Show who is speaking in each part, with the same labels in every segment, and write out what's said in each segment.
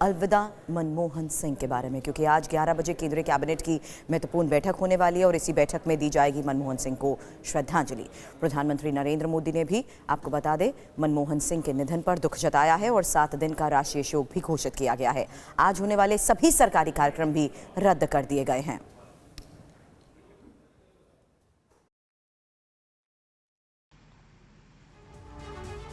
Speaker 1: अलविदा मनमोहन सिंह के बारे में, क्योंकि आज 11 बजे केंद्रीय कैबिनेट की महत्वपूर्ण बैठक होने वाली है और इसी बैठक में दी जाएगी मनमोहन सिंह को श्रद्धांजलि। प्रधानमंत्री नरेंद्र मोदी ने भी, आपको बता दें, मनमोहन सिंह के निधन पर दुख जताया है और 7 दिन का राष्ट्रीय शोक भी घोषित किया गया है। आज होने वाले सभी सरकारी कार्यक्रम भी रद्द कर दिए गए हैं।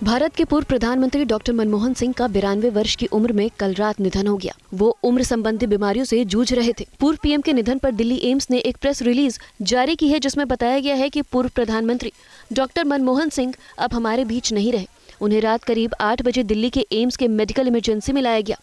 Speaker 2: भारत के पूर्व प्रधानमंत्री डॉक्टर मनमोहन सिंह का 92 वर्ष की उम्र में कल रात निधन हो गया। वो उम्र संबंधी बीमारियों से जूझ रहे थे। पूर्व पीएम के निधन पर दिल्ली एम्स ने एक प्रेस रिलीज जारी की है, जिसमें बताया गया है कि पूर्व प्रधानमंत्री डॉक्टर मनमोहन सिंह अब हमारे बीच नहीं रहे। उन्हें रात करीब 8 बजे दिल्ली के एम्स के मेडिकल इमरजेंसी में लाया गया।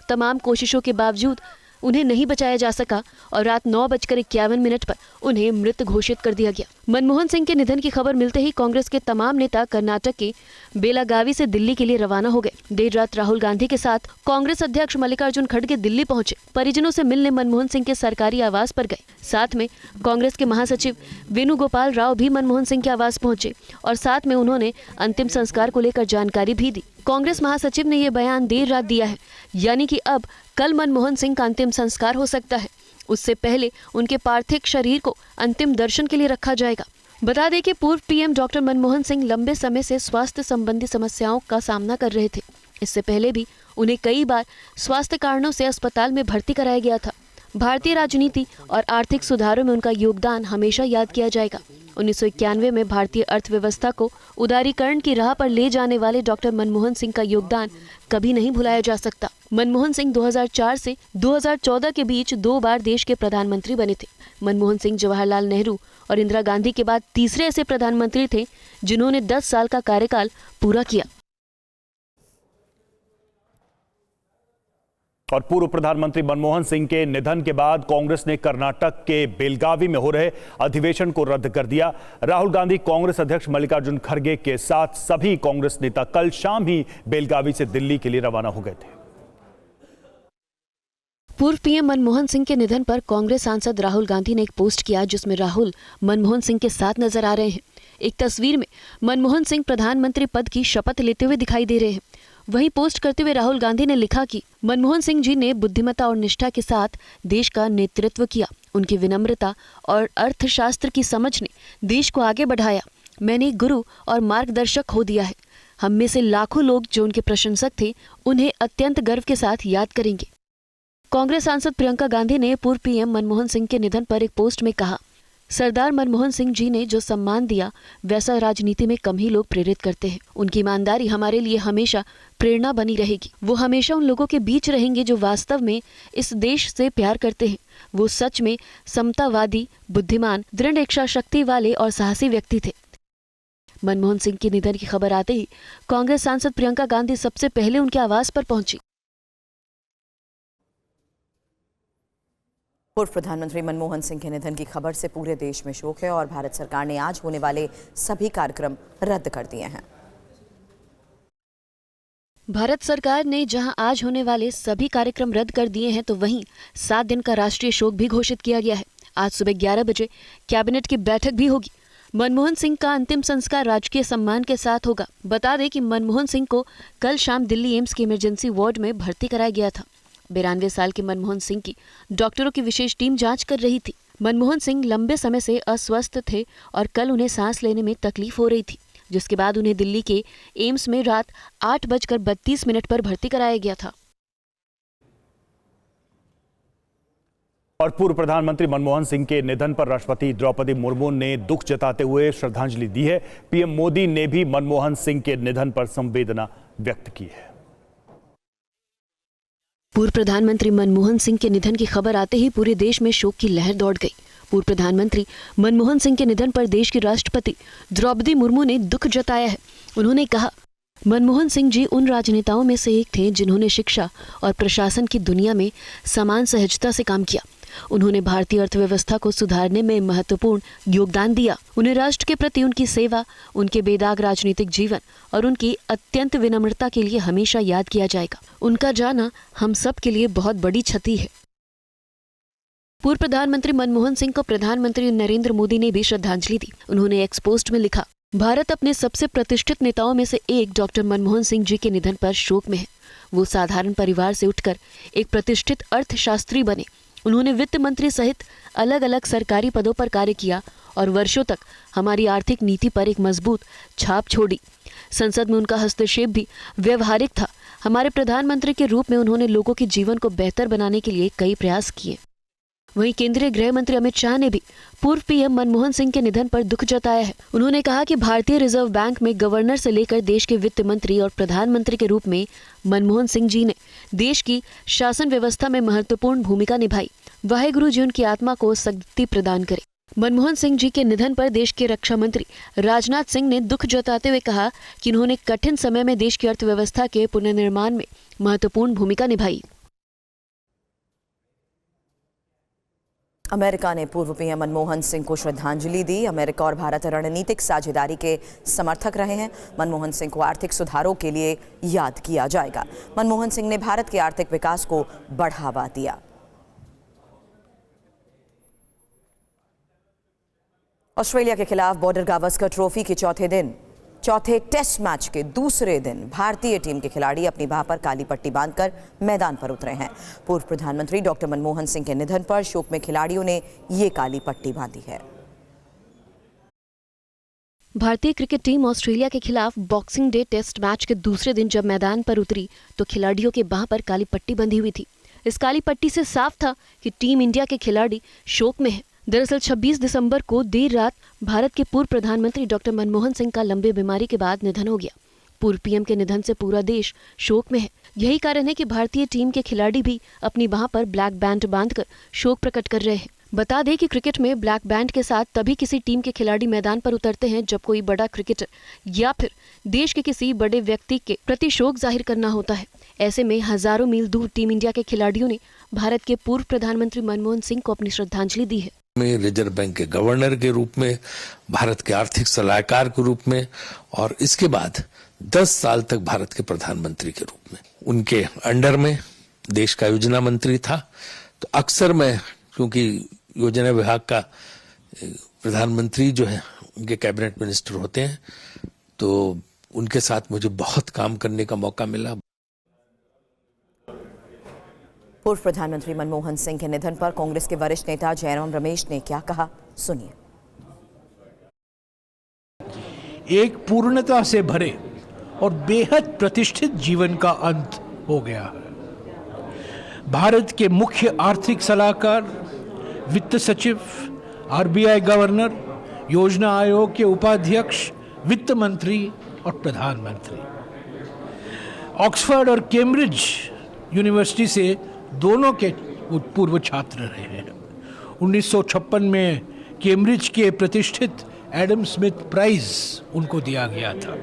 Speaker 2: तमाम कोशिशों के बावजूद उन्हें नहीं बचाया जा सका और रात 9:51 पर उन्हें मृत घोषित कर दिया गया। मनमोहन सिंह के निधन की खबर मिलते ही कांग्रेस के तमाम नेता कर्नाटक के बेलागावी से दिल्ली के लिए रवाना हो गए। देर रात राहुल गांधी के साथ कांग्रेस अध्यक्ष मल्लिकार्जुन खड़गे दिल्ली पहुंचे। परिजनों से मिलने मनमोहन सिंह के सरकारी आवास पर गए। साथ में कांग्रेस के महासचिव वेणुगोपाल राव भी मनमोहन सिंह के आवास पहुंचे और साथ में उन्होंने अंतिम संस्कार को लेकर जानकारी भी दी। कांग्रेस महासचिव ने यह बयान देर रात दिया है, यानी कि अब कल मनमोहन सिंह का अंतिम संस्कार हो सकता है। उससे पहले उनके पार्थिव शरीर को अंतिम दर्शन के लिए रखा जाएगा। बता दें कि पूर्व पीएम डॉक्टर मनमोहन सिंह लंबे समय से स्वास्थ्य संबंधी समस्याओं का सामना कर रहे थे। इससे पहले भी उन्हें कई बार स्वास्थ्य कारणों से अस्पताल में भर्ती कराया गया था। भारतीय राजनीति और आर्थिक सुधारों में उनका योगदान हमेशा याद किया जाएगा। 1991 में भारतीय अर्थव्यवस्था को उदारीकरण की राह पर ले जाने वाले डॉक्टर मनमोहन सिंह का योगदान कभी नहीं भुलाया जा सकता। मनमोहन सिंह 2004 से 2014 के बीच 2 बार देश के प्रधानमंत्री बने थे। मनमोहन सिंह जवाहरलाल नेहरू और इंदिरा गांधी के बाद तीसरे ऐसे प्रधानमंत्री थे जिन्होंने 10 साल का कार्यकाल पूरा किया।
Speaker 3: और पूर्व प्रधानमंत्री मनमोहन सिंह के निधन के बाद कांग्रेस ने कर्नाटक के बेलगावी में हो रहे अधिवेशन को रद्द कर दिया। राहुल गांधी, कांग्रेस अध्यक्ष मल्लिकार्जुन खड़गे के साथ सभी कांग्रेस नेता कल शाम ही बेलगावी से दिल्ली के लिए रवाना हो गए थे।
Speaker 2: पूर्व पीएम मनमोहन सिंह के निधन पर कांग्रेस सांसद राहुल गांधी ने एक पोस्ट किया, जिसमें राहुल मनमोहन सिंह के साथ नजर आ रहे हैं। एक तस्वीर में मनमोहन सिंह प्रधानमंत्री पद की शपथ लेते हुए दिखाई दे रहे हैं। वहीं पोस्ट करते हुए राहुल गांधी ने लिखा कि मनमोहन सिंह जी ने बुद्धिमत्ता और निष्ठा के साथ देश का नेतृत्व किया। उनकी विनम्रता और अर्थशास्त्र की समझ ने देश को आगे बढ़ाया। मैंने एक गुरु और मार्गदर्शक खो दिया है। हम में से लाखों लोग जो उनके प्रशंसक थे, उन्हें अत्यंत गर्व के साथ याद करेंगे। कांग्रेस सांसद प्रियंका गांधी ने पूर्व पीएम मनमोहन सिंह के निधन पर एक पोस्ट में कहा, सरदार मनमोहन सिंह जी ने जो सम्मान दिया वैसा राजनीति में कम ही लोग प्रेरित करते हैं। उनकी ईमानदारी हमारे लिए हमेशा प्रेरणा बनी रहेगी। वो हमेशा उन लोगों के बीच रहेंगे जो वास्तव में इस देश से प्यार करते हैं। वो सच में समतावादी, बुद्धिमान, दृढ़ इच्छा शक्ति वाले और साहसी व्यक्ति थे। मनमोहन सिंह के निधन की खबर आते ही कांग्रेस सांसद प्रियंका गांधी सबसे पहले उनके आवास पर पहुंची।
Speaker 1: पूर्व प्रधानमंत्री मनमोहन सिंह के निधन की खबर से पूरे देश में शोक है और भारत सरकार ने आज होने वाले सभी कार्यक्रम रद्द कर दिए हैं।
Speaker 2: भारत सरकार ने जहां आज होने वाले सभी कार्यक्रम रद्द कर दिए हैं, तो वहीं 7 दिन का राष्ट्रीय शोक भी घोषित किया गया है। आज सुबह 11 बजे कैबिनेट की बैठक भी होगी। मनमोहन सिंह का अंतिम संस्कार राजकीय सम्मान के साथ होगा। बता दें कि मनमोहन सिंह को कल शाम दिल्ली एम्स के इमरजेंसी वार्ड में भर्ती कराया गया था। 92 साल के मनमोहन सिंह की डॉक्टरों की विशेष टीम जांच कर रही थी। मनमोहन सिंह लंबे समय से अस्वस्थ थे और कल उन्हें सांस लेने में तकलीफ हो रही थी, जिसके बाद उन्हें दिल्ली के एम्स में रात 8:32 पर भर्ती कराया गया था।
Speaker 3: और पूर्व प्रधानमंत्री मनमोहन सिंह के निधन पर राष्ट्रपति द्रौपदी मुर्मू ने दुख जताते हुए श्रद्धांजलि दी है। पीएम मोदी ने भी मनमोहन सिंह के निधन पर संवेदना व्यक्त की है।
Speaker 2: पूर्व प्रधानमंत्री मनमोहन सिंह के निधन की खबर आते ही पूरे देश में शोक की लहर दौड़ गई। पूर्व प्रधानमंत्री मनमोहन सिंह के निधन पर देश की राष्ट्रपति द्रौपदी मुर्मू ने दुख जताया है। उन्होंने कहा, मनमोहन सिंह जी उन राजनेताओं में से एक थे जिन्होंने शिक्षा और प्रशासन की दुनिया में समान सहजता से काम किया। उन्होंने भारतीय अर्थव्यवस्था को सुधारने में महत्वपूर्ण योगदान दिया। उन्हें राष्ट्र के प्रति उनकी सेवा, उनके बेदाग राजनीतिक जीवन और उनकी अत्यंत विनम्रता के लिए हमेशा याद किया जाएगा। उनका जाना हम सब के लिए बहुत बड़ी क्षति है। पूर्व प्रधानमंत्री मनमोहन सिंह को प्रधानमंत्री नरेंद्र मोदी ने भी श्रद्धांजलि दी। उन्होंने एक्स पोस्ट में लिखा, भारत अपने सबसे प्रतिष्ठित नेताओं में से एक डॉक्टर मनमोहन सिंह जी के निधन पर शोक में है। वो साधारण परिवार से उठकर एक प्रतिष्ठित अर्थशास्त्री बने। उन्होंने वित्त मंत्री सहित अलग अलग सरकारी पदों पर कार्य किया और वर्षों तक हमारी आर्थिक नीति पर एक मजबूत छाप छोड़ी। संसद में उनका हस्तक्षेप भी व्यवहारिक था। हमारे प्रधानमंत्री के रूप में उन्होंने लोगों के जीवन को बेहतर बनाने के लिए कई प्रयास किए। वहीं केंद्रीय गृह मंत्री अमित शाह ने भी पूर्व पीएम मनमोहन सिंह के निधन पर दुख जताया है। उन्होंने कहा कि भारतीय रिजर्व बैंक में गवर्नर से लेकर देश के वित्त मंत्री और प्रधानमंत्री के रूप में मनमोहन सिंह जी ने देश की शासन व्यवस्था में महत्वपूर्ण भूमिका निभाई। वाहेगुरु जी उनकी आत्मा को सद्गति प्रदान करे। मनमोहन सिंह जी के निधन पर देश के रक्षा मंत्री राजनाथ सिंह ने दुख जताते हुए कहा कि उन्होंने कठिन समय में देश की अर्थव्यवस्था के पुनर्निर्माण में महत्वपूर्ण भूमिका निभाई।
Speaker 1: अमेरिका ने पूर्व पीएम मनमोहन सिंह को श्रद्धांजलि दी। अमेरिका और भारत रणनीतिक साझेदारी के समर्थक रहे हैं। मनमोहन सिंह को आर्थिक सुधारों के लिए याद किया जाएगा। मनमोहन सिंह ने भारत के आर्थिक विकास को बढ़ावा दिया। ऑस्ट्रेलिया के खिलाफ बॉर्डर गावस्कर ट्रॉफी के चौथे टेस्ट मैच के दूसरे दिन भारतीय टीम के खिलाड़ी अपनी बाह पर काली पट्टी बांधकर मैदान पर उतरे हैं। पूर्व प्रधानमंत्री डॉक्टर मनमोहन सिंह के निधन पर शोक में खिलाड़ियों ने ये काली पट्टी बांधी है।
Speaker 2: भारतीय क्रिकेट टीम ऑस्ट्रेलिया के खिलाफ बॉक्सिंग डे टेस्ट मैच के दूसरे दिन जब मैदान पर उतरी तो खिलाड़ियों के बाह पर काली पट्टी बंधी हुई थी। इस काली पट्टी से साफ था कि टीम इंडिया के खिलाड़ी शोक में है। दरअसल 26 दिसंबर को देर रात भारत के पूर्व प्रधानमंत्री डॉक्टर मनमोहन सिंह का लंबी बीमारी के बाद निधन हो गया। पूर्व पीएम के निधन से पूरा देश शोक में है। यही कारण है कि भारतीय टीम के खिलाड़ी भी अपनी बाह पर ब्लैक बैंड बांधकर शोक प्रकट कर रहे हैं। बता दें कि क्रिकेट में ब्लैक बैंड के साथ तभी किसी टीम के खिलाड़ी मैदान पर उतरते हैं जब कोई बड़ा क्रिकेटर या फिर देश के किसी बड़े व्यक्ति के प्रति शोक जाहिर करना होता है। ऐसे में हजारों मील दूर टीम इंडिया के खिलाड़ियों ने भारत के पूर्व प्रधानमंत्री मनमोहन सिंह को अपनी श्रद्धांजलि दी है।
Speaker 4: में रिजर्व बैंक के गवर्नर के रूप में, भारत के आर्थिक सलाहकार के रूप में और इसके बाद 10 साल तक भारत के प्रधानमंत्री के रूप में, उनके अंडर में देश का योजना मंत्री था। तो अक्सर मैं, क्योंकि योजना विभाग का प्रधानमंत्री जो है उनके कैबिनेट मिनिस्टर होते हैं, तो उनके साथ मुझे बहुत काम करने का मौका मिला।
Speaker 1: पूर्व प्रधानमंत्री मनमोहन सिंह के निधन पर कांग्रेस के वरिष्ठ नेता जयराम रमेश ने क्या कहा, सुनिए।
Speaker 5: एक पूर्णता से भरे और बेहद प्रतिष्ठित जीवन का अंत हो गया है। भारत के मुख्य आर्थिक सलाहकार, वित्त सचिव, आरबीआई गवर्नर, योजना आयोग के उपाध्यक्ष, वित्त मंत्री और प्रधानमंत्री। ऑक्सफोर्ड और कैम्ब्रिज यूनिवर्सिटी से दोनों के पूर्व छात्र रहे हैं। 1956 में कैम्ब्रिज के प्रतिष्ठित एडम स्मिथ प्राइज उनको दिया गया था।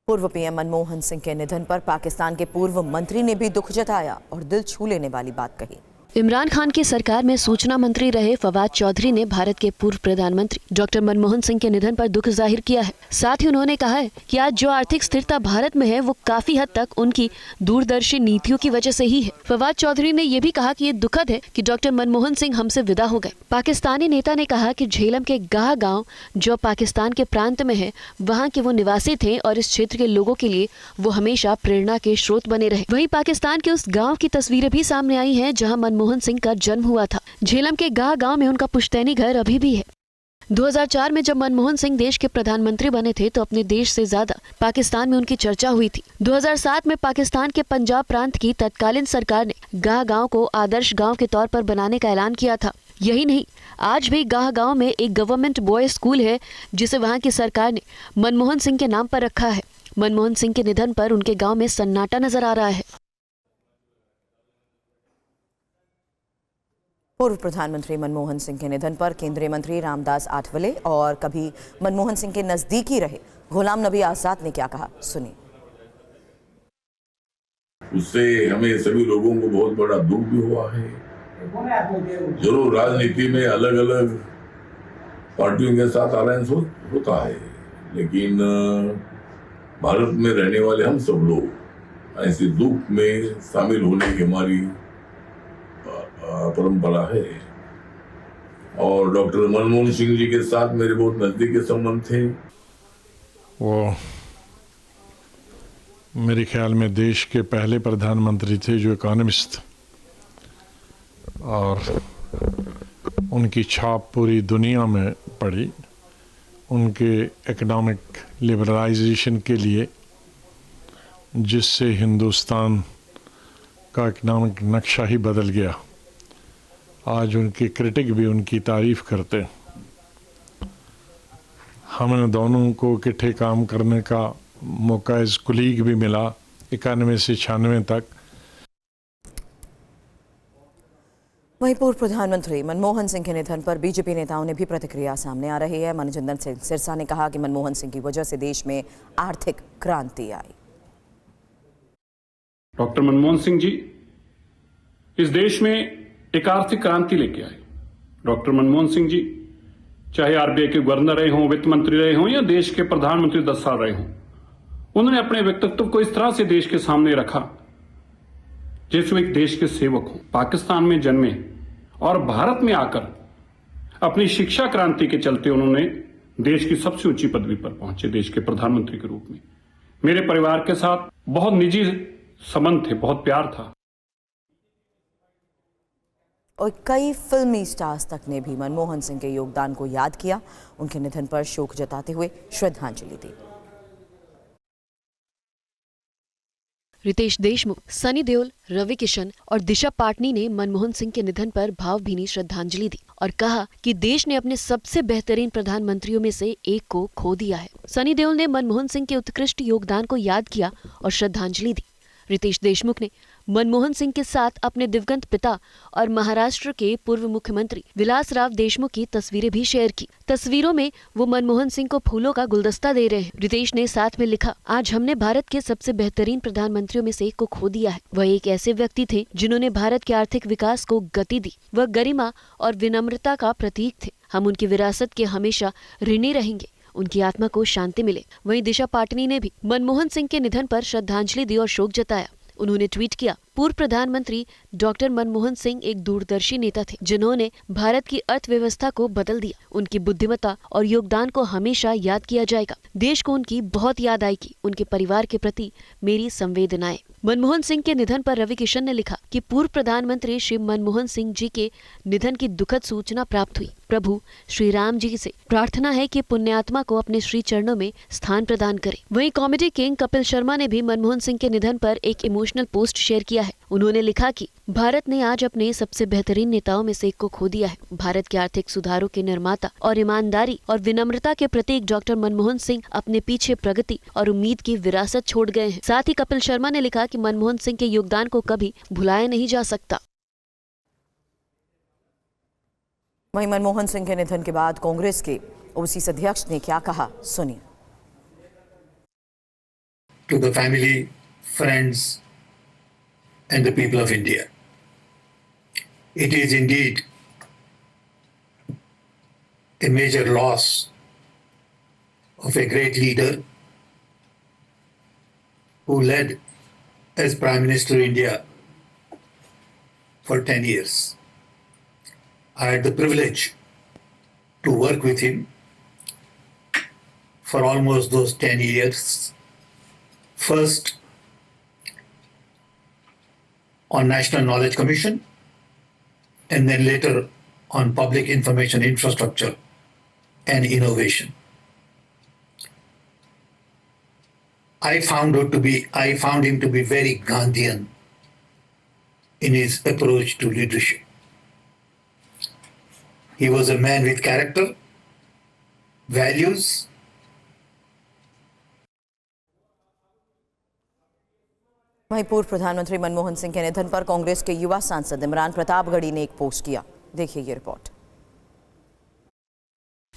Speaker 1: पूर्व पीएम मनमोहन सिंह के निधन पर पाकिस्तान के पूर्व मंत्री ने भी दुख जताया और दिल छू लेने वाली बात कही।
Speaker 2: इमरान खान की सरकार में सूचना मंत्री रहे फवाद चौधरी ने भारत के पूर्व प्रधानमंत्री डॉक्टर मनमोहन सिंह के निधन पर दुख जाहिर किया है। साथ ही उन्होंने कहा है कि आज जो आर्थिक स्थिरता भारत में है वो काफी हद तक उनकी दूरदर्शी नीतियों की वजह से ही है। फवाद चौधरी ने ये भी कहा कि ये दुखद है कि डॉक्टर मनमोहन सिंह हमसे विदा हो गए। पाकिस्तानी नेता ने कहा कि झेलम के गाह गाँव जो पाकिस्तान के प्रांत में है, वहाँ के वो निवासी थे और इस क्षेत्र के लोगों के लिए वो हमेशा प्रेरणा के स्रोत बने रहे। वहीं पाकिस्तान के उस गाँव की तस्वीरें भी सामने आई है जहाँ मनमोहन सिंह का जन्म हुआ था। झेलम के गाह गांव में उनका पुश्तैनी घर अभी भी है। 2004 में जब मनमोहन सिंह देश के प्रधानमंत्री बने थे तो अपने देश से ज्यादा पाकिस्तान में उनकी चर्चा हुई थी। 2007 में पाकिस्तान के पंजाब प्रांत की तत्कालीन सरकार ने गाह गांव को आदर्श गांव के तौर पर बनाने का ऐलान किया था। यही नहीं, आज भी गाह गांव में एक गवर्नमेंट बॉयज स्कूल है जिसे वहां की सरकार ने मनमोहन सिंह के नाम पर रखा है। मनमोहन सिंह के निधन पर उनके गाँव में सन्नाटा नजर आ रहा है।
Speaker 1: पूर्व प्रधानमंत्री मनमोहन सिंह के निधन पर केंद्रीय मंत्री रामदास आठवले और कभी मनमोहन सिंह के नजदीकी रहे गुलाम नबी आजाद ने क्या कहा, सुनिए।
Speaker 6: उससे हमें सभी लोगों को बहुत बड़ा दुख भी हुआ है। जरूर राजनीति में अलग अलग पार्टियों के साथ अलायंस होता है, लेकिन भारत में रहने वाले हम सब लोग ऐसे दुख में शामिल होने की हमारी परंपरा है। और डॉक्टर मनमोहन सिंह जी के साथ मेरे बहुत नजदीकी संबंध थे।
Speaker 7: वो मेरे ख्याल में देश के पहले प्रधानमंत्री थे जो इकोनॉमिस्ट, और उनकी छाप पूरी दुनिया में पड़ी। उनके इकोनॉमिक लिबरलाइजेशन के लिए, जिससे हिंदुस्तान का इकोनॉमिक नक्शा ही बदल गया। आज उनके क्रिटिक भी उनकी तारीफ करते। हमें दोनों को इकट्ठे काम करने का मौका एज कुलीग भी मिला 91 से 96 तक।
Speaker 1: वहीं पूर्व प्रधानमंत्री मनमोहन सिंह के निधन पर बीजेपी नेताओं ने भी प्रतिक्रिया सामने आ रही है। मनोजंदन सिंह सिरसा ने कहा कि मनमोहन सिंह की वजह से देश में आर्थिक क्रांति आई।
Speaker 8: डॉक्टर मनमोहन सिंह जी इस देश में एक आर्थिक क्रांति लेके आए। डॉक्टर मनमोहन सिंह जी चाहे आरबीआई के गवर्नर रहे हों, वित्त मंत्री रहे हों या देश के प्रधानमंत्री 10 साल रहे हों, उन्होंने अपने व्यक्तित्व को इस तरह से देश के सामने रखा जैसे वो एक देश के सेवक हों। पाकिस्तान में जन्मे और भारत में आकर अपनी शिक्षा क्रांति के चलते उन्होंने देश की सबसे ऊंची पदवी पर पहुंचे, देश के प्रधानमंत्री के रूप में। मेरे परिवार के साथ बहुत निजी संबंध थे, बहुत प्यार था।
Speaker 1: और कई फिल्मी स्टार्स तक ने भी मनमोहन सिंह के योगदान को याद किया, उनके निधन पर शोक जताते हुए श्रद्धांजलि दी।
Speaker 2: रितेश देशमुख, सनी देओल, रवि किशन और दिशा पाटनी ने मनमोहन सिंह के निधन पर भावभीनी श्रद्धांजलि दी और कहा कि देश ने अपने सबसे बेहतरीन प्रधानमंत्रियों में से एक को खो दिया है। सनी देओल ने मनमोहन सिंह के उत्कृष्ट योगदान को याद किया और श्रद्धांजलि दी। रितेश देशमुख ने मनमोहन सिंह के साथ अपने दिवंगत पिता और महाराष्ट्र के पूर्व मुख्यमंत्री विलासराव देशमुख की तस्वीरें भी शेयर की। तस्वीरों में वो मनमोहन सिंह को फूलों का गुलदस्ता दे रहे हैं। रितेश ने साथ में लिखा, आज हमने भारत के सबसे बेहतरीन प्रधानमंत्रियों में से एक को खो दिया है। वह एक ऐसे व्यक्ति थे जिन्होंने भारत के आर्थिक विकास को गति दी। वह गरिमा और विनम्रता का प्रतीक थे। हम उनकी विरासत के हमेशा ऋणी रहेंगे। उनकी आत्मा को शांति मिले। वहीं दिशा पाटनी ने भी मनमोहन सिंह के निधन पर श्रद्धांजलि दी और शोक जताया। उन्होंने ट्वीट किया, पूर्व प्रधानमंत्री डॉक्टर मनमोहन सिंह एक दूरदर्शी नेता थे जिन्होंने भारत की अर्थव्यवस्था को बदल दिया। उनकी बुद्धिमत्ता और योगदान को हमेशा याद किया जाएगा। देश को उनकी बहुत याद आएगी। उनके परिवार के प्रति मेरी संवेदनाएं। मनमोहन सिंह के निधन पर रवि किशन ने लिखा कि पूर्व प्रधानमंत्री श्री मनमोहन सिंह जी के निधन की दुखद सूचना प्राप्त हुई। प्रभु श्री राम जी से प्रार्थना है कि पुण्यात्मा को अपने श्री चरणों में स्थान प्रदान करे। वहीं कॉमेडी किंग कपिल शर्मा ने भी मनमोहन सिंह के निधन पर एक इमोशनल पोस्ट शेयर किया है। उन्होंने लिखा कि भारत ने आज अपने सबसे बेहतरीन नेताओं में से एक को खो दिया है। भारत के आर्थिक सुधारों के निर्माता और ईमानदारी और विनम्रता के प्रतीक डॉक्टर मनमोहन सिंह अपने पीछे प्रगति और उम्मीद की विरासत छोड़ गए हैं। साथ ही कपिल शर्मा ने लिखा कि मनमोहन सिंह के योगदान को कभी भुलाया नहीं जा सकता।
Speaker 1: वहीं मनमोहन सिंह के निधन के बाद कांग्रेस के ओवैसी अध्यक्ष ने क्या कहा, सुनिए।
Speaker 9: To the family, friends and the people of India, it is indeed a major loss of a great leader who led as Prime Minister of India for 10 years. I had the privilege to work with him for almost those 10 years. First on National Knowledge Commission and then later on Public Information Infrastructure and Innovation. I found him to be very Gandhian in his approach to leadership. He was a man with character, values.
Speaker 1: वहीं पूर्व प्रधानमंत्री मनमोहन सिंह के निधन पर कांग्रेस के युवा सांसद इमरान प्रतापगढ़ी ने एक पोस्ट किया। देखिए ये रिपोर्ट।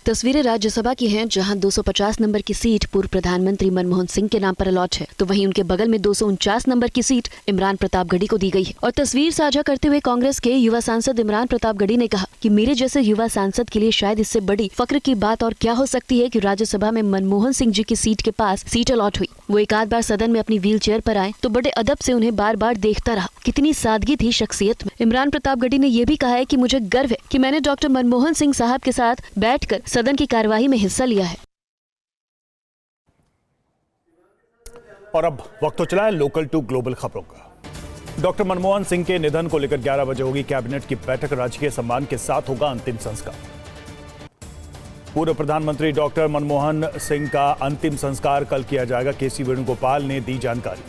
Speaker 2: तस्वीरें राज्यसभा की हैं, जहां 250 नंबर की सीट पूर्व प्रधानमंत्री मनमोहन सिंह के नाम पर अलॉट है, तो वहीं उनके बगल में 249 नंबर की सीट इमरान प्रतापगढ़ी को दी गई है। और तस्वीर साझा करते हुए कांग्रेस के युवा सांसद इमरान प्रतापगढ़ी ने कहा कि मेरे जैसे युवा सांसद के लिए शायद इससे बड़ी फक्र की बात और क्या हो सकती है कि राज्यसभा में मनमोहन सिंह जी की सीट के पास सीट अलॉट हुई। वो एक आध बार सदन में अपनी व्हील चेयर पर आए तो बड़े अदब से उन्हें बार बार देखता रहा। कितनी सादगी थी शख्सियत में। इमरान प्रतापगढ़ी ने यह भी कहा है कि मुझे गर्व है कि मैंने डॉक्टर मनमोहन सिंह साहब के साथ बैठकर सदन की कार्यवाही में हिस्सा लिया है।
Speaker 3: और अब वक्त तो चला है लोकल टू ग्लोबल खबरों का। डॉक्टर मनमोहन सिंह के निधन को लेकर 11 बजे होगी कैबिनेट की बैठक। राजकीय सम्मान के साथ होगा अंतिम संस्कार। पूर्व प्रधानमंत्री डॉक्टर मनमोहन सिंह का अंतिम संस्कार कल किया जाएगा। केसी वेणुगोपाल ने दी जानकारी।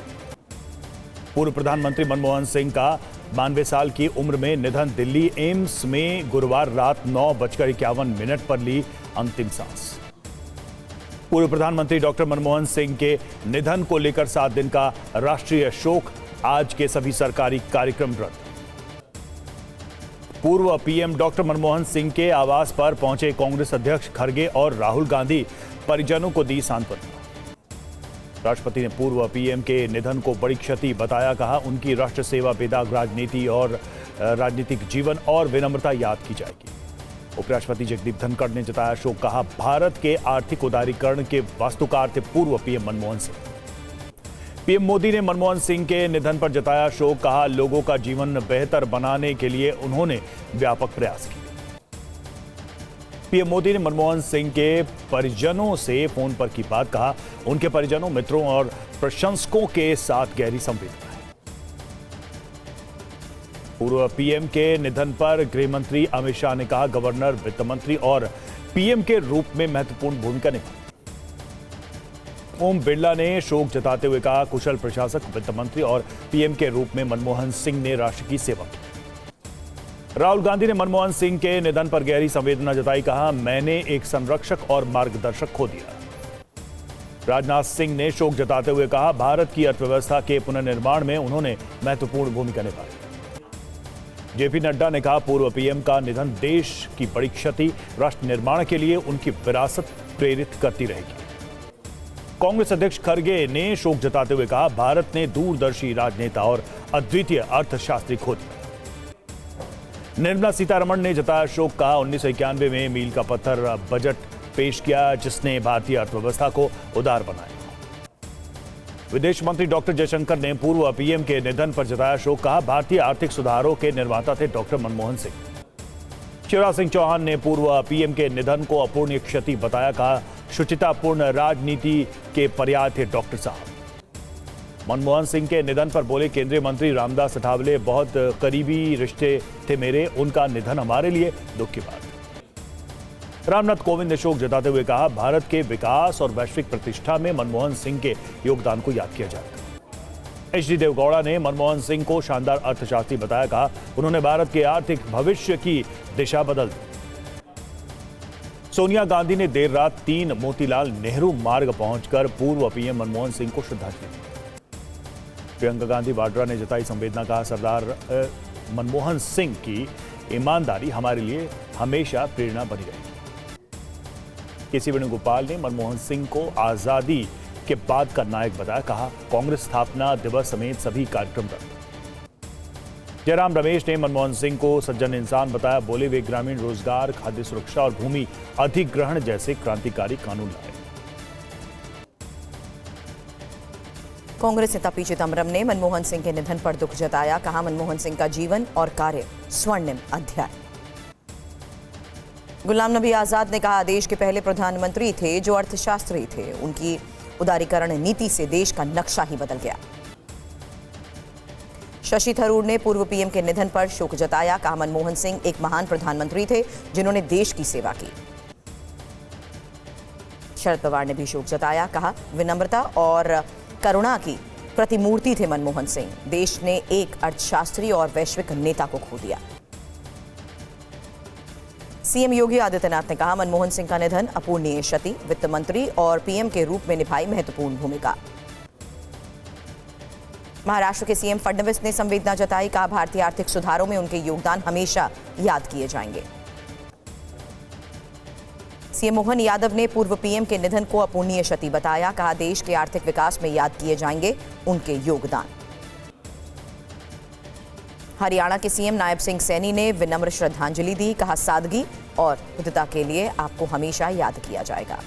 Speaker 3: पूर्व प्रधानमंत्री मनमोहन सिंह का 92 साल की उम्र में निधन। दिल्ली एम्स में गुरुवार रात 9:51 पर ली अंतिम सांस। पूर्व प्रधानमंत्री डॉक्टर मनमोहन सिंह के निधन को लेकर 7 दिन का राष्ट्रीय शोक। आज के सभी सरकारी कार्यक्रम रद्द। पूर्व पीएम डॉक्टर मनमोहन सिंह के आवास पर पहुंचे कांग्रेस अध्यक्ष खरगे और राहुल गांधी। परिजनों को दी सांत्वना। राष्ट्रपति ने पूर्व पीएम के निधन को बड़ी क्षति बताया। कहा उनकी राष्ट्र सेवा, बेदाग राजनीति और राजनीतिक जीवन और विनम्रता याद की जाएगी। उपराष्ट्रपति जगदीप धनखड़ ने जताया शोक। कहा भारत के आर्थिक उदारीकरण के वास्तुकार थे पूर्व पीएम मनमोहन सिंह। पीएम मोदी ने मनमोहन सिंह के निधन पर जताया शोक। कहा लोगों का जीवन बेहतर बनाने के लिए उन्होंने व्यापक प्रयास किए। पीएम मोदी ने मनमोहन सिंह के परिजनों से फोन पर की बात। कहा उनके परिजनों, मित्रों और प्रशंसकों के साथ गहरी संवेदना है। पूर्व पीएम के निधन पर गृह मंत्री अमित शाह ने कहा गवर्नर, वित्त मंत्री और पीएम के रूप में महत्वपूर्ण भूमिका निभाई। ओम बिरला ने शोक जताते हुए कहा कुशल प्रशासक, वित्त मंत्री और पीएम के रूप में मनमोहन सिंह ने राष्ट्र की सेवा की। राहुल गांधी ने मनमोहन सिंह के निधन पर गहरी संवेदना जताई। कहा मैंने एक संरक्षक और मार्गदर्शक खो दिया। राजनाथ सिंह ने शोक जताते हुए कहा भारत की अर्थव्यवस्था के पुनर्निर्माण में उन्होंने महत्वपूर्ण भूमिका निभाई। जेपी नड्डा ने कहा पूर्व पीएम का निधन देश की बड़ी क्षति। राष्ट्र निर्माण के लिए उनकी विरासत प्रेरित करती रहेगी। कांग्रेस अध्यक्ष खरगे ने शोक जताते हुए कहा भारत ने दूरदर्शी राजनेता और अद्वितीय अर्थशास्त्री खो दिया। निर्मला सीतारमण ने जताया शोक। कहा 1991 में मील का पत्थर बजट पेश किया जिसने भारतीय अर्थव्यवस्था को उदार बनाया। विदेश मंत्री डॉक्टर जयशंकर ने पूर्व पीएम के निधन पर जताया शोक। कहा भारतीय आर्थिक सुधारों के निर्माता थे डॉक्टर मनमोहन सिंह। शिवराज सिंह चौहान ने पूर्व पीएम के निधन को अपूर्णीय क्षति बताया। कहा शुचितापूर्ण राजनीति के पर्याय थे डॉक्टर साहब। मनमोहन सिंह के निधन पर बोले केंद्रीय मंत्री रामदास अठावले, बहुत करीबी रिश्ते थे मेरे, उनका निधन हमारे लिए दुख की बात। रामनाथ कोविंद ने शोक जताते हुए कहा भारत के विकास और वैश्विक प्रतिष्ठा में मनमोहन सिंह के योगदान को याद किया जाएगा। एच डी देवगौड़ा ने मनमोहन सिंह को शानदार अर्थशास्त्री बताया। कहा उन्होंने भारत के आर्थिक भविष्य की दिशा बदल दी। सोनिया गांधी ने देर रात 3 मोतीलाल नेहरू मार्ग पहुंचकर पूर्व पीएम मनमोहन सिंह को श्रद्धांजलि दी। प्रियंका गांधी वाड्रा ने जताई संवेदना। कहा सरदार मनमोहन सिंह की ईमानदारी हमारे लिए हमेशा प्रेरणा बनी रहेगी। केसी वेणुगोपाल ने मनमोहन सिंह को आजादी के बाद का नायक बताया। कहा कांग्रेस स्थापना दिवस समेत सभी कार्यक्रम रद्द। जयराम रमेश ने मनमोहन सिंह को सज्जन इंसान बताया। बोले वे ग्रामीण रोजगार, खाद्य सुरक्षा और भूमि अधिग्रहण जैसे क्रांतिकारी कानून लाए।
Speaker 1: कांग्रेस नेता पी चिदंबरम ने मनमोहन सिंह के निधन पर दुख जताया। कहा मनमोहन सिंह का जीवन और कार्य स्वर्णिम अध्याय। गुलाम नबी आजाद ने कहा देश के पहले प्रधानमंत्री थे जो अर्थशास्त्री थे। उनकी उदारीकरण नीति से देश का नक्शा ही बदल गया। शशि थरूर ने पूर्व पीएम के निधन पर शोक जताया। कहा मनमोहन सिंह एक महान प्रधानमंत्री थे जिन्होंने देश की सेवा की। शरद पवार ने भी शोक जताया। कहा विनम्रता और करुणा की प्रतिमूर्ति थे मनमोहन सिंह। देश ने एक अर्थशास्त्री और वैश्विक नेता को खो दिया। सीएम योगी आदित्यनाथ ने कहा मनमोहन सिंह का निधन अपूर्णीय क्षति। वित्त मंत्री और पीएम के रूप में निभाई महत्वपूर्ण भूमिका। महाराष्ट्र के सीएम फडणवीस ने संवेदना जताई। कहा भारतीय आर्थिक सुधारों में उनके योगदान हमेशा याद किए जाएंगे। सीएम मोहन यादव ने पूर्व पीएम के निधन को अपूर्णीय क्षति बताया। कहा देश के आर्थिक विकास में याद किए जाएंगे उनके योगदान। हरियाणा के सीएम नायब सिंह सैनी ने विनम्र श्रद्धांजलि दी। कहा सादगी और शुद्धता के लिए आपको हमेशा याद किया जाएगा।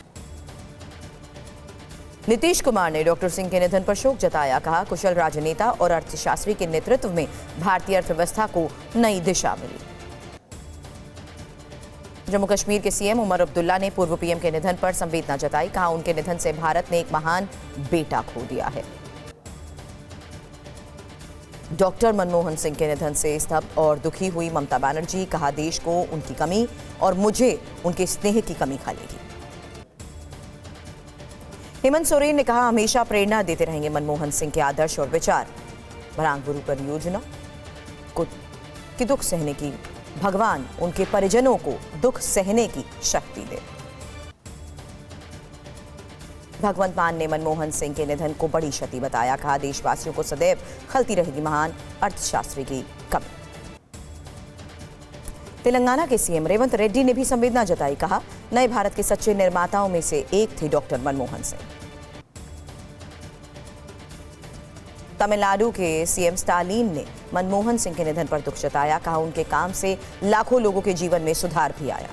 Speaker 1: नीतीश कुमार ने डॉक्टर सिंह के निधन पर शोक जताया। कहा कुशल राजनेता और अर्थशास्त्री के नेतृत्व में भारतीय अर्थव्यवस्था को नई दिशा मिली। जम्मू कश्मीर के सीएम उमर अब्दुल्ला ने पूर्व पीएम के निधन पर संवेदना जताई। कहा उनके निधन से भारत ने एक महान बेटा खो दिया है। डॉक्टर मनमोहन सिंह के निधन से स्तब्ध और दुखी हुई ममता बनर्जी, कहा देश को उनकी कमी और मुझे उनके स्नेह की कमी खलेगी। हेमंत सोरेन ने कहा हमेशा प्रेरणा देते रहेंगे मनमोहन सिंह के आदर्श और विचार। बरांगपुर परियोजना की दुख सहने की भगवान उनके परिजनों को दुख सहने की शक्ति दे। भगवंत मान ने मनमोहन सिंह के निधन को बड़ी क्षति बताया, कहा देशवासियों को सदैव खलती रहेगी महान अर्थशास्त्री की कमी। तेलंगाना के सीएम रेवंत रेड्डी ने भी संवेदना जताई, कहा नए भारत के सच्चे निर्माताओं में से एक थे डॉक्टर मनमोहन सिंह। तमिलनाडु के सीएम स्टालिन ने मनमोहन सिंह के निधन पर दुख जताया, कहा उनके काम से लाखों लोगों के जीवन में सुधार भी आया।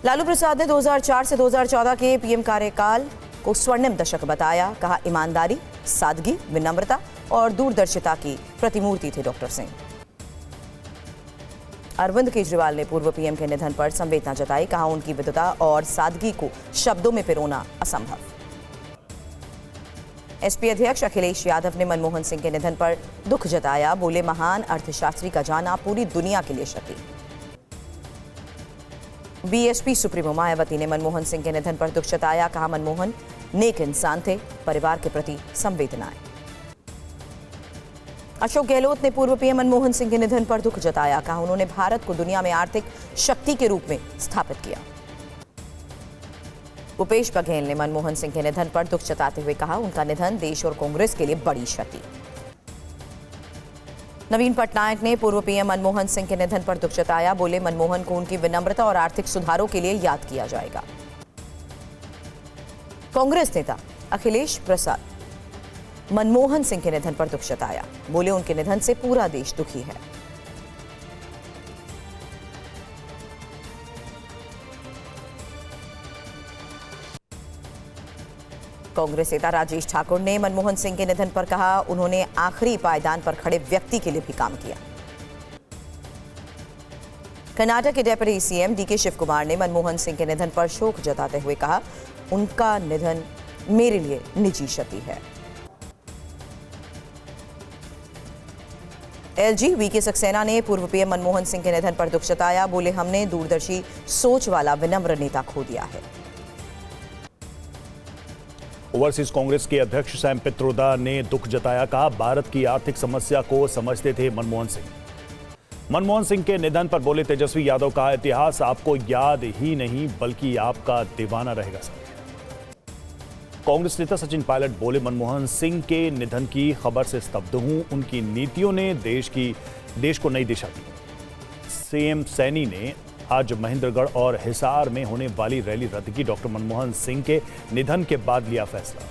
Speaker 1: लालू प्रसाद ने 2004 से 2014 के पीएम कार्यकाल को स्वर्णिम दशक बताया, कहा ईमानदारी, सादगी, विनम्रता और दूरदर्शिता की प्रतिमूर्ति थे डॉक्टर सिंह। अरविंद केजरीवाल ने पूर्व पीएम के निधन पर संवेदना जताई, कहा उनकी विद्वता और सादगी को शब्दों में पिरोना असंभव। एसपी अध्यक्ष अखिलेश यादव ने मनमोहन सिंह के निधन पर दुख जताया, बोले महान अर्थशास्त्री का जाना पूरी दुनिया के लिए क्षति। बीएसपी सुप्रीमो मायावती ने मनमोहन सिंह के निधन पर दुख जताया, कहा मनमोहन नेक इंसान थे, परिवार के प्रति संवेदनाएं। अशोक गहलोत ने पूर्व पीएम मनमोहन सिंह के निधन पर दुख जताया, कहा उन्होंने भारत को दुनिया में आर्थिक शक्ति के रूप में स्थापित किया। भूपेश बघेल ने मनमोहन सिंह के निधन पर दुख जताते हुए कहा उनका निधन देश और कांग्रेस के लिए बड़ी क्षति। नवीन पटनायक ने पूर्व पीएम मनमोहन सिंह के निधन पर दुख जताया, बोले मनमोहन को उनकी विनम्रता और आर्थिक सुधारों के लिए याद किया जाएगा। कांग्रेस नेता अखिलेश प्रसाद मनमोहन सिंह के निधन पर दुख जताया, बोले उनके निधन से पूरा देश दुखी है। कांग्रेस नेता राजेश ठाकुर ने मनमोहन सिंह के निधन पर कहा उन्होंने आखिरी पायदान पर खड़े व्यक्ति के लिए भी काम किया। कर्नाटक के डेप्यूटी सीएम डीके शिव कुमार ने मनमोहन सिंह के निधन पर शोक जताते हुए कहा उनका निधन मेरे लिए निजी क्षति है। एलजी वीके सक्सेना ने पूर्व पीएम मनमोहन सिंह के निधन पर दुख जताया, बोले हमने दूरदर्शी सोच वाला विनम्र नेता खो दिया है।
Speaker 3: ओवरसीज कांग्रेस के अध्यक्ष सैम पित्रोदा ने दुख जताया, कहा भारत की आर्थिक समस्या को समझते थे मनमोहन सिंह। मनमोहन सिंह के निधन पर बोले तेजस्वी यादव, कहा इतिहास आपको याद ही नहीं बल्कि आपका दीवाना रहेगा सर। कांग्रेस नेता सचिन पायलट बोले मनमोहन सिंह के निधन की खबर से स्तब्ध हूं, उनकी नीतियों ने देश को नई दिशा दी। सीएम सैनी ने आज महेंद्रगढ़ और हिसार में होने वाली रैली रद्द की, डॉक्टर मनमोहन सिंह के निधन के बाद लिया फैसला।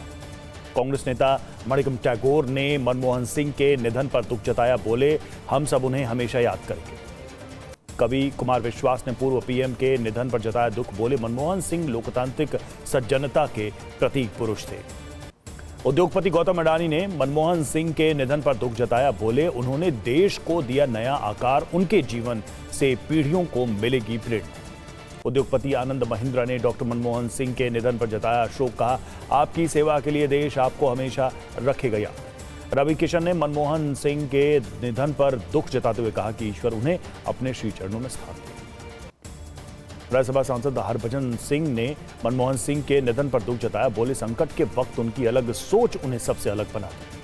Speaker 3: कांग्रेस नेता मणिकम टैगोर ने मनमोहन सिंह के निधन पर दुख जताया, बोले हम सब उन्हें हमेशा याद करेंगे। कवि कुमार विश्वास ने पूर्व पीएम के निधन पर जताया दुख, बोले मनमोहन सिंह लोकतांत्रिक सज्जनता के प्रतीक पुरुष थे। उद्योगपति गौतम अडानी ने मनमोहन सिंह के निधन पर दुख जताया, बोले उन्होंने देश को दिया नया आकार, उनके जीवन से पीढ़ियों को मिलेगी प्रेरणा। उद्योगपति आनंद महिंद्रा ने डॉक्टर मनमोहन सिंह के निधन पर जताया शोक, कहा आपकी सेवा के लिए देश आपको हमेशा रखेगा याद। रवि किशन ने मनमोहन सिंह के निधन पर दुख जताते हुए कहा कि ईश्वर उन्हें अपने श्री चरणों में स्थान दे। राज्यसभा सांसद हरभजन सिंह ने मनमोहन सिंह के निधन पर दुख जताया, बोले संकट के वक्त उनकी अलग सोच उन्हें सबसे अलग बनाती।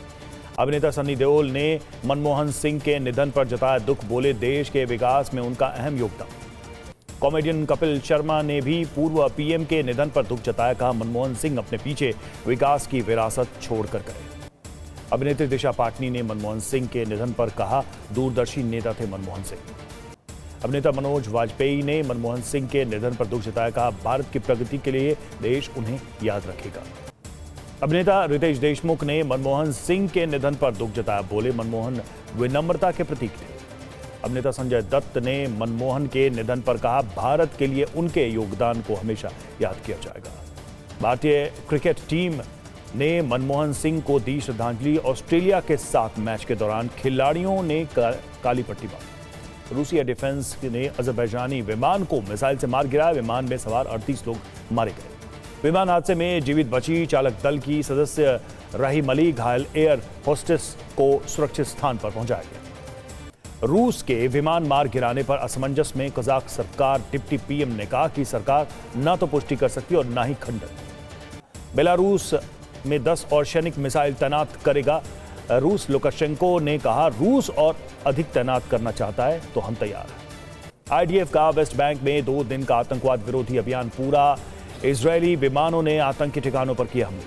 Speaker 3: अभिनेता सनी देओल ने मनमोहन सिंह के निधन पर जताया दुख, बोले देश के विकास में उनका अहम योगदान। कॉमेडियन कपिल शर्मा ने भी पूर्व पीएम के निधन पर दुख जताया, कहा मनमोहन सिंह अपने पीछे विकास की विरासत छोड़कर गए। अभिनेत्री दिशा पाटनी ने मनमोहन सिंह के निधन पर कहा दूरदर्शी नेता थे मनमोहन सिंह। अभिनेता मनोज वाजपेयी ने मनमोहन सिंह के निधन पर दुख जताया, कहा भारत की प्रगति के लिए देश उन्हें याद रखेगा। अभिनेता रितेश देशमुख ने मनमोहन सिंह के निधन पर दुख जताया, बोले मनमोहन विनम्रता के प्रतीक थे। अभिनेता संजय दत्त ने मनमोहन के निधन पर कहा भारत के लिए उनके योगदान को हमेशा याद किया जाएगा। भारतीय क्रिकेट टीम ने मनमोहन सिंह को दी श्रद्धांजलि। ऑस्ट्रेलिया के साथ मैच के दौरान खिलाड़ियों ने काली पट्टी बांधी। रूसी एयर डिफेंस ने अजरबैजानी विमान को मिसाइल से मार गिराया, विमान में सवार 38 लोग मारे गए। विमान हादसे में जीवित बची चालक दल की सदस्य रहीम अली घायल एयर होस्टेस को सुरक्षित स्थान पर पहुंचाया गया। रूस के विमान मार गिराने पर असमंजस में कजाक सरकार। डिप्टी पीएम ने कहा कि सरकार न तो पुष्टि कर सकती और न ही खंडन। बेलारूस में 10 और सैनिक मिसाइल तैनात करेगा रूस। लुकाशेंको ने कहा रूस और अधिक तैनात करना चाहता है तो हम तैयार हैं। आईडीएफ का वेस्ट बैंक में 2 दिन का आतंकवाद विरोधी अभियान पूरा। इजरायली विमानों ने आतंकी ठिकानों पर किए हमले।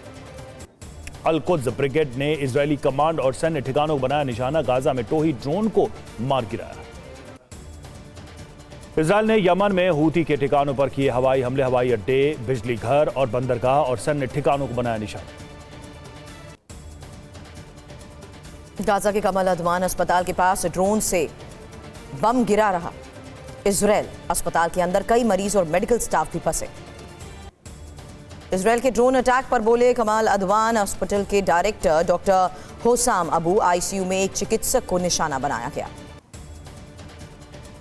Speaker 3: अल-कुद्स ब्रिगेड ने इजरायली कमांड और सैन्य ठिकानों को बनाया निशाना। गाजा में टोही ड्रोन को मार गिराया। इजरायल ने यमन में हूती के ठिकानों पर किए हवाई हमले। हवाई अड्डे, बिजली घर और बंदरगाह और सैन्य ठिकानों को बनाया निशाना।
Speaker 1: गाजा के कमल अदवान अस्पताल के पास ड्रोन से बम गिरा रहा इजरायल। अस्पताल के अंदर कई मरीज और मेडिकल स्टाफ भी फंसे। इजरायल के ड्रोन अटैक पर बोले कमाल अदवान। हॉस्पिटल के डायरेक्टर डॉक्टर होसाम अबू आईसीयू में एक चिकित्सक को निशाना बनाया गया।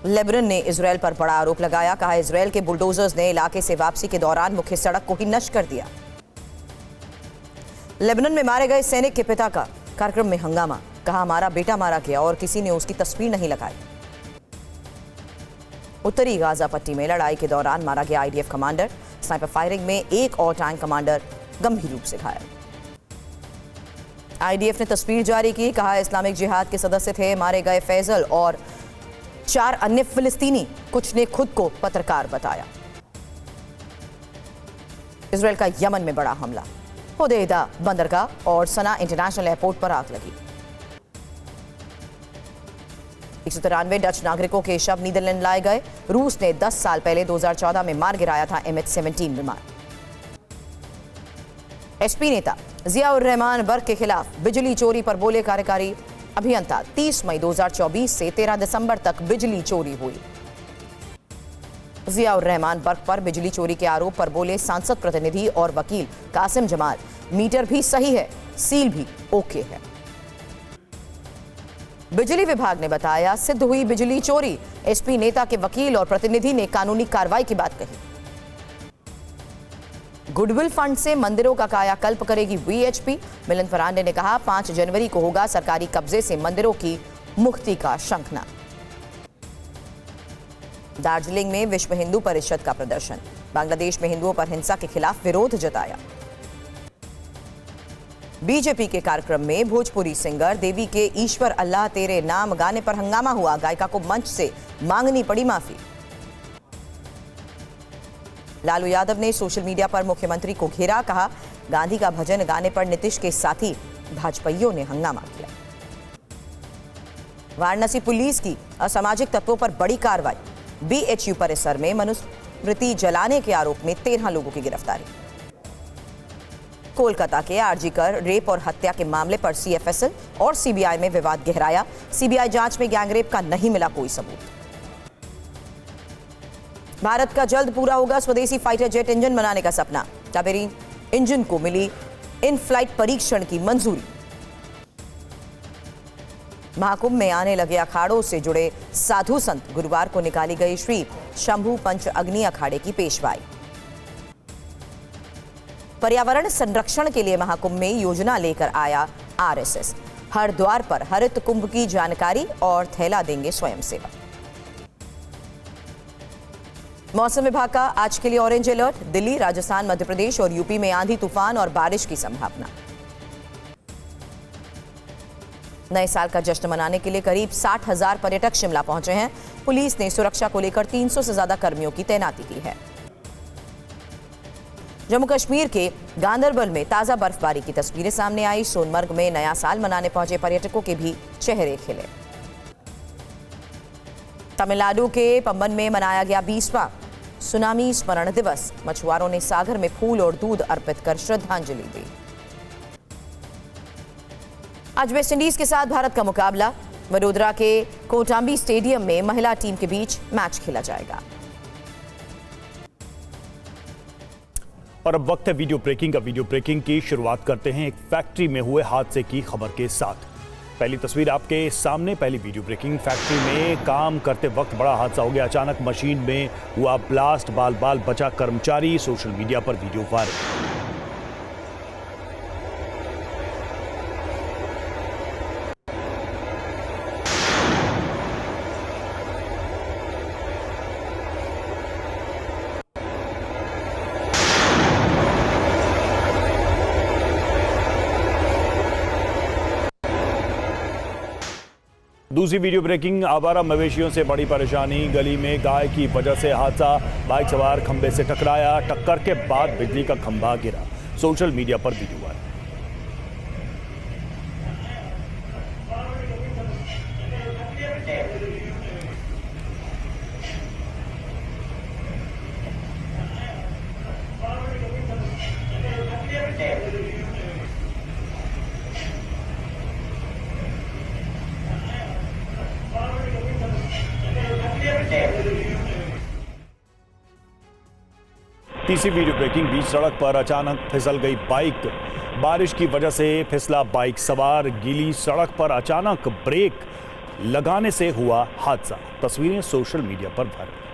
Speaker 1: लेबनान ने इजरायल पर बड़ा आरोप लगाया। कहा इजरायल के बुलडोजर्स ने इलाके से वापसी के दौरान मुख्य सड़क को ही नष्ट कर दिया। लेबनान में मारे गए सैनिक के पिता का कार्यक्रम में हंगामा। कहा हमारा बेटा मारा गया और किसी ने उसकी तस्वीर नहीं लगाई। उत्तरी गाजा पट्टी में लड़ाई के दौरान मारा गया आईडीएफ कमांडर। स्नाइपर फायरिंग में एक और टैंक कमांडर गंभीर रूप से घायल। आईडीएफ ने तस्वीर जारी की। कहा इस्लामिक जिहाद के सदस्य थे मारे गए फैजल और 4 अन्य फिलिस्तीनी। कुछ ने खुद को पत्रकार बताया। इजरायल का यमन में बड़ा हमला। होदेदा बंदरगाह और सना इंटरनेशनल एयरपोर्ट पर आग लगी। 193 डच नागरिकों के शव नीदरलैंड लाए गए। रूस ने 10 साल पहले 2014 में मार गिराया था MH17 विमान। एसपी नेता जियाउर रहमान बर्क के खिलाफ बिजली चोरी पर बोले कार्यकारी अभियंता। 30 मई 2024 से 13 दिसंबर तक बिजली चोरी हुई। जियाउर रहमान बर्क पर बिजली चोरी के आरोप पर बोले सांसद प्रतिनिधि और वकील कासिम जमाल। मीटर भी सही है, सील भी ओके है। बिजली विभाग ने बताया सिद्ध हुई बिजली चोरी। एसपी नेता के वकील और प्रतिनिधि ने कानूनी कार्रवाई की बात कही। गुडविल फंड से मंदिरों का कायाकल्प करेगी वीएचपी। मिलिंद फरांडे ने कहा 5 जनवरी को होगा सरकारी कब्जे से मंदिरों की मुक्ति का शंखनाद। दार्जिलिंग में विश्व हिंदू परिषद का प्रदर्शन। बांग्लादेश में हिंदुओं पर हिंसा के खिलाफ विरोध जताया। बीजेपी के कार्यक्रम में भोजपुरी सिंगर देवी के ईश्वर अल्लाह तेरे नाम गाने पर हंगामा हुआ। गायिका को मंच से मांगनी पड़ी माफी। लालू यादव ने सोशल मीडिया पर मुख्यमंत्री को घेरा। कहा गांधी का भजन गाने पर नीतीश के साथी भाजपाइयों ने हंगामा किया। वाराणसी पुलिस की असामाजिक तत्वों पर बड़ी कार्रवाई। बीएचयू परिसर में मनुस्मृति जलाने के आरोप में 13 लोगों की गिरफ्तारी। कोलकाता के आरजीकर रेप और हत्या के मामले पर सीएफएसएल और सीबीआई में विवाद गहराया। सीबीआई जांच में गैंगरेप का नहीं मिला कोई सबूत। भारत का जल्द पूरा होगा स्वदेशी फाइटर जेट इंजन बनाने का सपना। कावेरी इंजन को मिली इन फ्लाइट परीक्षण की मंजूरी। महाकुंभ में आने लगे अखाड़ों से जुड़े साधु संत। गुरुवार को निकाली गई श्री शंभू पंच अग्नि अखाड़े की पेशवाई। पर्यावरण संरक्षण के लिए महाकुंभ में योजना लेकर आया आरएसएस। हर द्वार पर हरित कुंभ की जानकारी और थैला देंगे स्वयंसेवक। मौसम विभाग का आज के लिए ऑरेंज अलर्ट। दिल्ली, राजस्थान, मध्य प्रदेश और यूपी में आंधी तूफान और बारिश की संभावना। नए साल का जश्न मनाने के लिए करीब 60,000 पर्यटक शिमला पहुंचे हैं। पुलिस ने सुरक्षा को लेकर 300 से ज्यादा कर्मियों की तैनाती की है। जम्मू कश्मीर के गांदरबल में ताजा बर्फबारी की तस्वीरें सामने आई। सोनमर्ग में नया साल मनाने पहुंचे पर्यटकों के भी चेहरे खिले। तमिलनाडु के पंबन में मनाया गया 20वां सुनामी स्मरण दिवस। मछुआरों ने सागर में फूल और दूध अर्पित कर श्रद्धांजलि दी। आज वेस्टइंडीज के साथ भारत का मुकाबला। वडोदरा के कोटांबी स्टेडियम में महिला टीम के बीच मैच खेला जाएगा।
Speaker 3: और अब वक्त है वीडियो ब्रेकिंग का। वीडियो ब्रेकिंग की शुरुआत करते हैं एक फैक्ट्री में हुए हादसे की खबर के साथ। पहली तस्वीर आपके सामने। पहली वीडियो ब्रेकिंग। फैक्ट्री में काम करते वक्त बड़ा हादसा हो गया। अचानक मशीन में हुआ ब्लास्ट, बाल बाल बचा कर्मचारी। सोशल मीडिया पर वीडियो वायरल। दूसरी वीडियो ब्रेकिंग। आवारा मवेशियों से बड़ी परेशानी। गली में गाय की वजह से हादसा। बाइक सवार खंबे से टकराया। टक्कर के बाद बिजली का खंभा गिरा। सोशल मीडिया पर वीडियो वायरल। तीसरी वीडियो ब्रेकिंग। बीच सड़क पर अचानक फिसल गई बाइक। बारिश की वजह से फिसला बाइक सवार। गीली सड़क पर अचानक ब्रेक लगाने से हुआ हादसा। तस्वीरें सोशल मीडिया पर वायरल।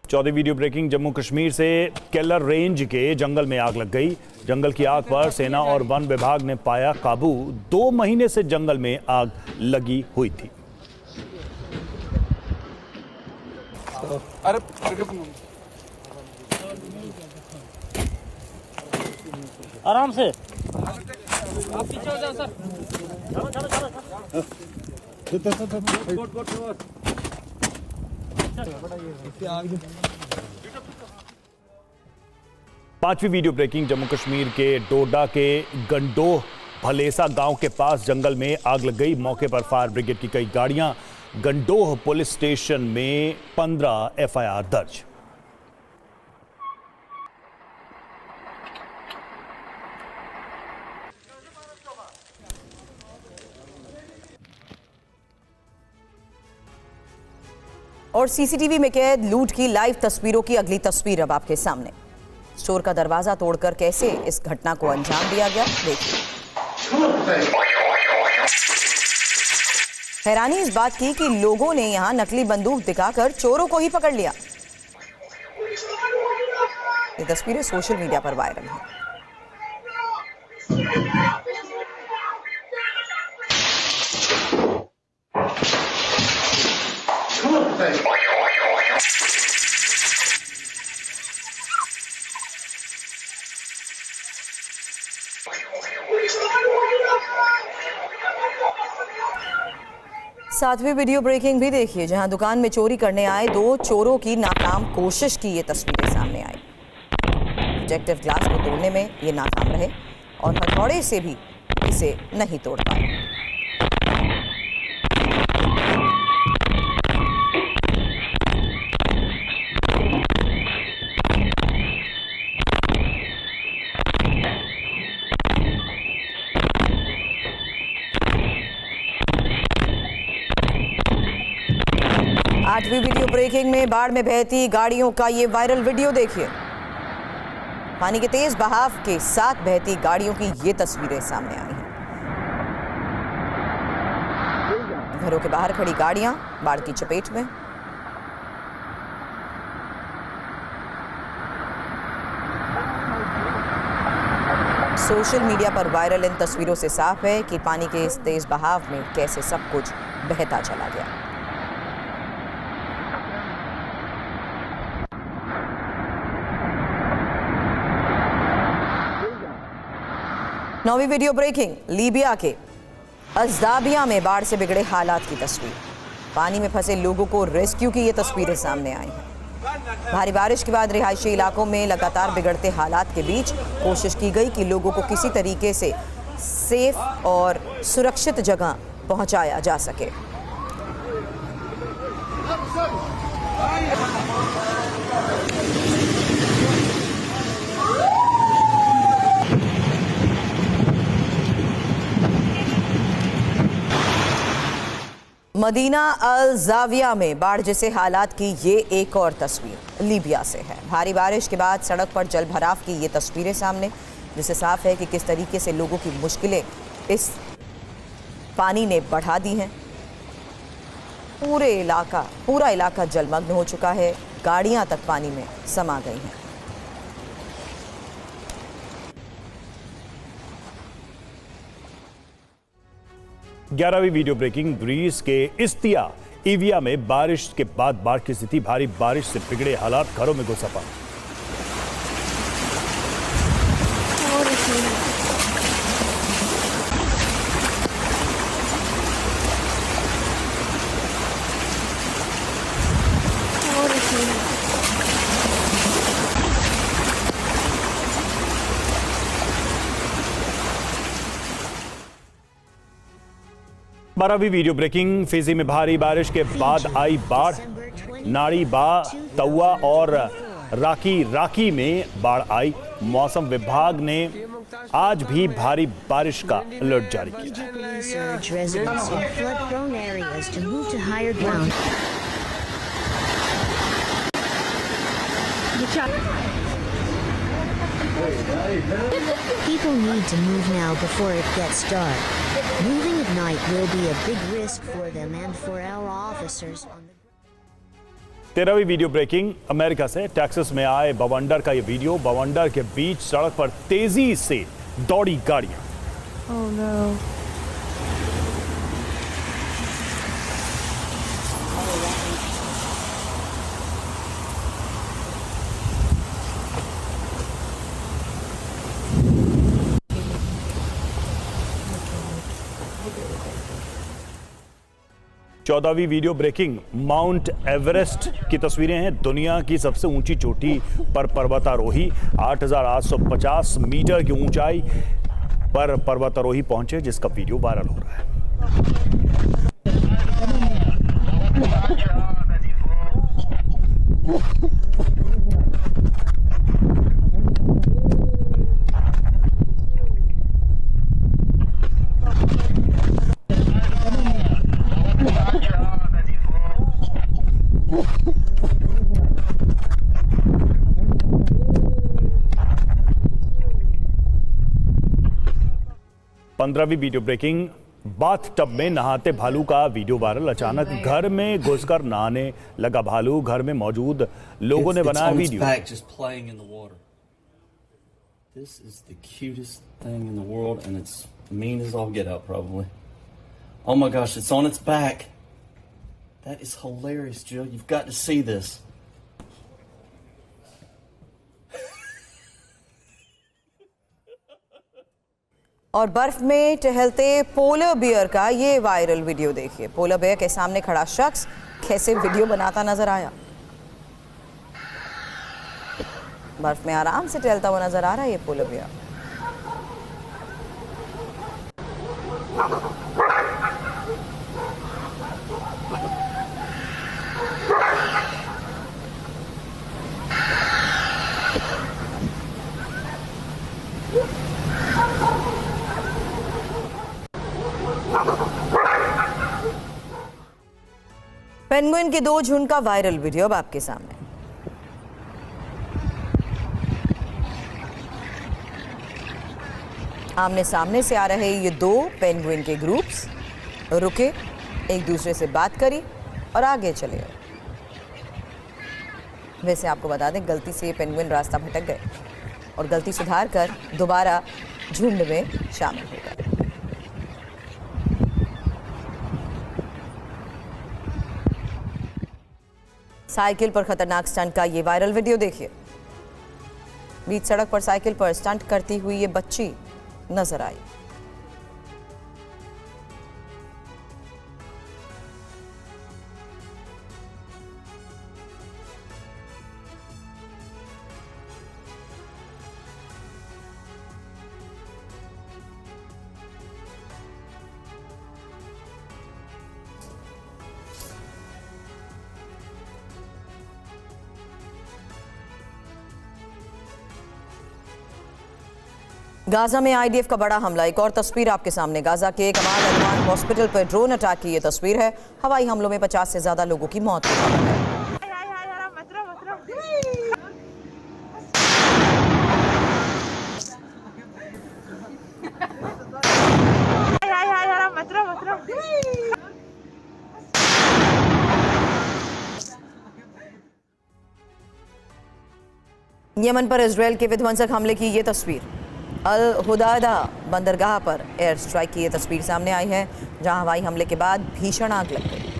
Speaker 3: चौथी वीडियो ब्रेकिंग। जम्मू कश्मीर से केलर रेंज के जंगल में आग लग गई। जंगल की आग पर सेना और वन विभाग ने पाया काबू। 2 महीने से जंगल में आग लगी हुई थी।
Speaker 10: आराम से
Speaker 3: पांचवी वीडियो ब्रेकिंग। जम्मू कश्मीर के डोडा के गंडोह भलेसा गांव के पास जंगल में आग लग गई। मौके पर फायर ब्रिगेड की कई गाड़ियां। गंडोह पुलिस स्टेशन में 15 एफआईआर दर्ज।
Speaker 1: और सीसीटीवी में कैद लूट की लाइव तस्वीरों की अगली तस्वीर अब आपके सामने। स्टोर का दरवाजा तोड़कर कैसे इस घटना को अंजाम दिया गया, देखिए। हैरानी इस बात की कि लोगों ने यहां नकली बंदूक दिखाकर चोरों को ही पकड़ लिया। ये तस्वीरें सोशल मीडिया पर वायरल हैं। सातवीं वीडियो ब्रेकिंग भी देखिए, जहां दुकान में चोरी करने आए 2 चोरों की नाकाम कोशिश की ये तस्वीरें सामने आई। प्रोटेक्टिव ग्लास को तोड़ने में ये नाकाम रहे और हथौड़े से भी इसे नहीं तोड़ पाए। आठवीं वीडियो ब्रेकिंग में बाढ़ में बहती गाड़ियों का ये वायरल वीडियो देखिए। पानी के तेज बहाव के साथ बहती गाड़ियों की ये तस्वीरें सामने आई हैं। घरों के बाहर खड़ी गाड़ियां बाढ़ की चपेट में। सोशल मीडिया पर वायरल इन तस्वीरों से साफ है कि पानी के इस तेज बहाव में कैसे सब कुछ बहता चला गया। नौवीं वीडियो ब्रेकिंग। लीबिया के अज़दाबिया में बाढ़ से बिगड़े हालात की तस्वीर। पानी में फंसे लोगों को रेस्क्यू की ये तस्वीरें सामने आई हैं। भारी बारिश के बाद रिहायशी इलाकों में लगातार बिगड़ते हालात के बीच कोशिश की गई कि लोगों को किसी तरीके से सेफ और सुरक्षित जगह पहुंचाया जा सके। मदीना अल जाविया में बाढ़ जैसे हालात की ये एक और तस्वीर लीबिया से है। भारी बारिश के बाद सड़क पर जल भराव की ये तस्वीरें सामने, जिससे साफ है कि किस तरीके से लोगों की मुश्किलें इस पानी ने बढ़ा दी हैं। पूरा इलाका जलमग्न हो चुका है, गाड़ियां तक पानी में समा गई हैं।
Speaker 3: ग्यारहवीं वीडियो ब्रेकिंग। ग्रीस के इस्तिया इविया में बारिश के बाद बाढ़ की स्थिति, भारी बारिश से बिगड़े हालात, घरों में घुसा पानी। बारहवीं वीडियो ब्रेकिंग। फिजी में भारी बारिश के बाद आई बाढ़, नाड़ी बा, तौआ और राकी में बाढ़ आई। मौसम विभाग ने आज भी भारी बारिश का अलर्ट जारी किया।
Speaker 11: People need to move now before it gets dark. Moving at night will be a big risk for them and for our officers on the
Speaker 3: 13वीं वीडियो ब्रेकिंग। अमेरिका से टेक्सास में आए बवंडर का ये वीडियो। बवंडर के बीच सड़क पर तेजी से दौड़ी गाड़ियां।
Speaker 12: Oh no.
Speaker 3: चौदहवीं वीडियो ब्रेकिंग। माउंट एवरेस्ट की तस्वीरें हैं। दुनिया की सबसे ऊंची चोटी पर पर्वतारोही 8,850 मीटर की ऊंचाई पर पर्वतारोही पहुंचे, जिसका वीडियो वायरल हो रहा है। पंद्रहवीं वीडियो ब्रेकिंग। बाथ टब में नहाते भालू का वीडियो वायरल। अचानक घर में घुसकर नहाने लगा भालू। घर में मौजूद लोगों ने बनाया video.
Speaker 13: This is the cutest thing in the world, and it's mean as all get out, probably. Oh my gosh, it's on its back. That is hilarious, Jill. You've got to see this.
Speaker 1: और बर्फ में टहलते polar bear का ये viral video देखिए। Polar bear के सामने खड़ा शख्स कैसे वीडियो बनाता नजर आया। बर्फ में आराम से टहलता हुआ नजर आ रहा है ये पोलर बियर। पेंगुइन के 2 झुंड का वायरल वीडियो अब आपके सामने। आमने सामने से आ रहे ये 2 पेंगुइन के ग्रुप्स रुके, एक दूसरे से बात करी और आगे चले गए। वैसे आपको बता दें, गलती से ये पेंगुइन रास्ता भटक गए और गलती सुधार कर दोबारा झुंड में शामिल हो गए। साइकिल पर खतरनाक स्टंट का ये वायरल वीडियो देखिए। बीच सड़क पर साइकिल पर स्टंट करती हुई ये बच्ची नजर आई। गाजा में आईडीएफ का बड़ा हमला। एक और तस्वीर आपके सामने। गाजा के कमाल अदवान हॉस्पिटल पर ड्रोन अटैक की ये तस्वीर है। हवाई हमलों में 50 से ज्यादा लोगों की मौत हुई है। यमन पर इजरायल के विध्वंसक हमले की ये तस्वीर। अल हुदैदा बंदरगाह पर एयर स्ट्राइक की ये तस्वीर सामने आई है, जहां हवाई हमले के बाद भीषण आग लग गई।